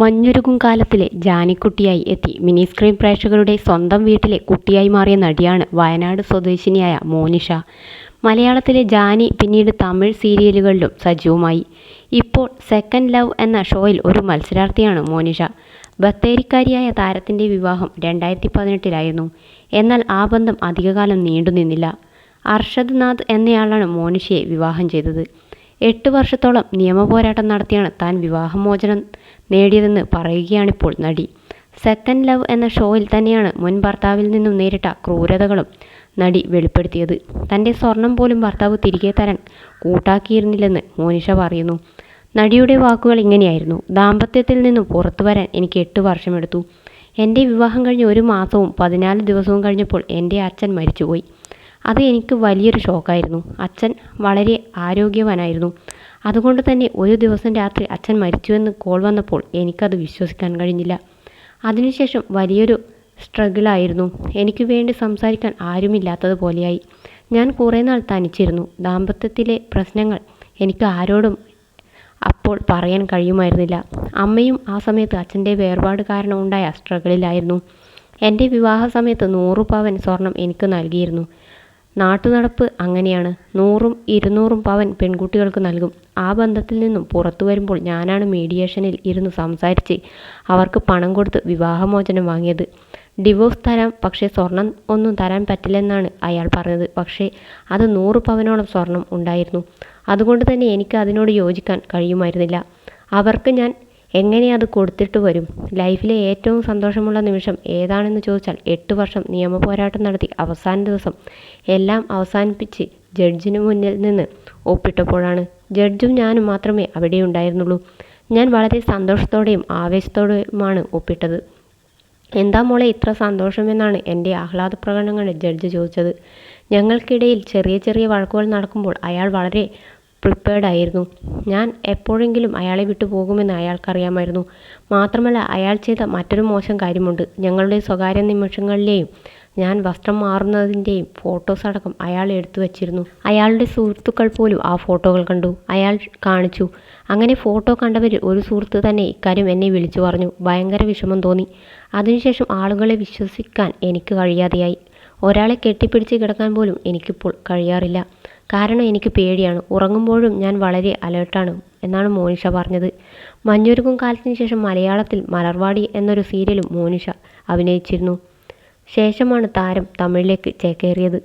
മഞ്ഞുരുകും കാലത്തിലെ ജാനിക്കുട്ടിയായി എത്തി mini screen പ്രേക്ഷകരുടെ സ്വന്തം വീട്ടിലെ കുട്ടിയായി മാറിയ നടിയാണ് വയനാട് സ്വദേശിനിയായ മോനിഷ. മലയാളത്തിലെ ജാനി പിന്നീട് തമിഴ് സീരിയലുകളിലും സജീവമായി. ഇപ്പോൾ സെക്കൻഡ് ലവ് എന്ന ഷോയിൽ ഒരു മത്സരാർത്ഥിയാണ് മോനിഷ. ബത്തേരിക്കാരിയായ താരത്തിൻ്റെ വിവാഹം 2018-ലായിരുന്നു. എന്നാൽ ആ ബന്ധം അധികകാലം നീണ്ടുനിന്നില്ല. അർഷദ് നാഥ് എന്നയാളാണ് മോനിഷയെ വിവാഹം ചെയ്തത്. 8 വർഷത്തോളം നിയമപോരാട്ടം നടത്തിയാണ് താൻ വിവാഹമോചനം നേടിയതെന്ന് പറയുകയാണിപ്പോൾ നടി. സെക്കൻഡ് ലവ് എന്ന ഷോയിൽ തന്നെയാണ് മുൻ ഭർത്താവിൽ നിന്നും നേരിട്ട ക്രൂരതകളും നടി വെളിപ്പെടുത്തിയത്. തൻ്റെ സ്വർണം പോലും ഭർത്താവ് തിരികെ തരാൻ കൂട്ടാക്കിയിരുന്നില്ലെന്ന് മോനിഷ പറയുന്നു. നടിയുടെ വാക്കുകൾ ഇങ്ങനെയായിരുന്നു: ദാമ്പത്യത്തിൽ നിന്നും പുറത്തു വരാൻ എനിക്ക് 8 വർഷമെടുത്തു. എൻ്റെ വിവാഹം കഴിഞ്ഞ് 1 മാസവും 14 ദിവസവും കഴിഞ്ഞപ്പോൾ എൻ്റെ അച്ഛൻ മരിച്ചുപോയി. അത് എനിക്ക് വലിയൊരു ഷോക്കായിരുന്നു. അച്ഛൻ വളരെ ആരോഗ്യവാനായിരുന്നു. അതുകൊണ്ട് തന്നെ ഒരു ദിവസം രാത്രി അച്ഛൻ മരിച്ചുവെന്ന് കോൾ വന്നപ്പോൾ എനിക്കത് വിശ്വസിക്കാൻ കഴിഞ്ഞില്ല. അതിനുശേഷം വലിയൊരു സ്ട്രഗിളായിരുന്നു. എനിക്ക് വേണ്ടി സംസാരിക്കാൻ ആരുമില്ലാത്തതുപോലെയായി. ഞാൻ കുറേ നാൾ തനിച്ചിരുന്നു. ദാമ്പത്യത്തിലെ പ്രശ്നങ്ങൾ എനിക്ക് ആരോടും അപ്പോൾ പറയാൻ കഴിയുമായിരുന്നില്ല. അമ്മയും ആ സമയത്ത് അച്ഛൻ്റെ വേർപാട് കാരണം ഉണ്ടായ സ്ട്രഗിളിലായിരുന്നു. എൻ്റെ വിവാഹ സമയത്ത് 100 പവൻ സ്വർണം എനിക്ക് നൽകിയിരുന്നു. നാട്ടുനടപ്പ് അങ്ങനെയാണ്. 100ഉം 200ഉം പവൻ പെൺകുട്ടികൾക്ക് നൽകും. ആ ബന്ധത്തിൽ നിന്നും പുറത്തു വരുമ്പോൾ ഞാനാണ് മീഡിയേഷനിൽ ഇരുന്ന് സംസാരിച്ച് അവർക്ക് പണം കൊടുത്ത് വിവാഹമോചനം വാങ്ങിയത്. ഡിവോഴ്സ് തരാം, പക്ഷേ സ്വർണം ഒന്നും തരാൻ പറ്റില്ലെന്നാണ് അയാൾ പറഞ്ഞത്. പക്ഷേ അത് 100 പവനോളം സ്വർണം ഉണ്ടായിരുന്നു. അതുകൊണ്ട് തന്നെ എനിക്ക് അതിനോട് യോജിക്കാൻ കഴിയുമായിരുന്നില്ല. അവർക്ക് ഞാൻ എങ്ങനെ അത് കൊടുത്തിട്ട് വരും? ലൈഫിലെ ഏറ്റവും സന്തോഷമുള്ള നിമിഷം ഏതാണെന്ന് ചോദിച്ചാൽ 8 വർഷം നിയമപോരാട്ടം നടത്തി അവസാന ദിവസം എല്ലാം അവസാനിപ്പിച്ച് ജഡ്ജിന് മുന്നിൽ നിന്ന് ഒപ്പിട്ടപ്പോഴാണ്. ജഡ്ജും ഞാനും മാത്രമേ അവിടെ ഉണ്ടായിരുന്നുള്ളൂ. ഞാൻ വളരെ സന്തോഷത്തോടെയും ആവേശത്തോടെയുമാണ് ഒപ്പിട്ടത്. എന്താ മോളെ ഇത്ര സന്തോഷമെന്നാണ് എൻ്റെ ആഹ്ലാദ പ്രകടനങ്ങളിൽ ജഡ്ജ് ചോദിച്ചത്. ഞങ്ങൾക്കിടയിൽ ചെറിയ ചെറിയ വഴക്കുകൾ നടക്കുമ്പോൾ അയാൾ വളരെ പ്രിപ്പയർഡായിരുന്നു. ഞാൻ എപ്പോഴെങ്കിലും അയാളെ വിട്ടു പോകുമെന്ന് അയാൾക്കറിയാമായിരുന്നു. മാത്രമല്ല, അയാൾ ചെയ്ത മറ്റൊരു മോശം കാര്യമുണ്ട്. ഞങ്ങളുടെ സ്വകാര്യ നിമിഷങ്ങളിലെയും ഞാൻ വസ്ത്രം മാറുന്നതിൻ്റെയും ഫോട്ടോസ് അടക്കം അയാൾ എടുത്തു വച്ചിരുന്നു. അയാളുടെ സുഹൃത്തുക്കൾ പോലും ആ ഫോട്ടോകൾ കണ്ടു. അയാൾ കാണിച്ചു. അങ്ങനെ ഫോട്ടോ കണ്ടവരിൽ ഒരു സുഹൃത്ത് തന്നെ ഇക്കാര്യം എന്നെ വിളിച്ചു പറഞ്ഞു. ഭയങ്കര വിഷമം തോന്നി. അതിനുശേഷം ആളുകളെ വിശ്വസിക്കാൻ എനിക്ക് കഴിയാതെയായി. ഒരാളെ കെട്ടിപ്പിടിച്ച് കിടക്കാൻ പോലും എനിക്കിപ്പോൾ കഴിയാറില്ല. കാരണം എനിക്ക് പേടിയാണ്. ഉറങ്ങുമ്പോഴും ഞാൻ വളരെ അലേർട്ടാണ് എന്നാണ് മോനിഷ പറഞ്ഞത്. മഞ്ഞുരുകും കാലത്തിന് ശേഷം മലയാളത്തിൽ മലർവാടി എന്നൊരു സീരിയലും മോനിഷ അഭിനയിച്ചിരുന്നു. ശേഷമാണ് താരം തമിഴിലേക്ക് ചേക്കേറിയത്.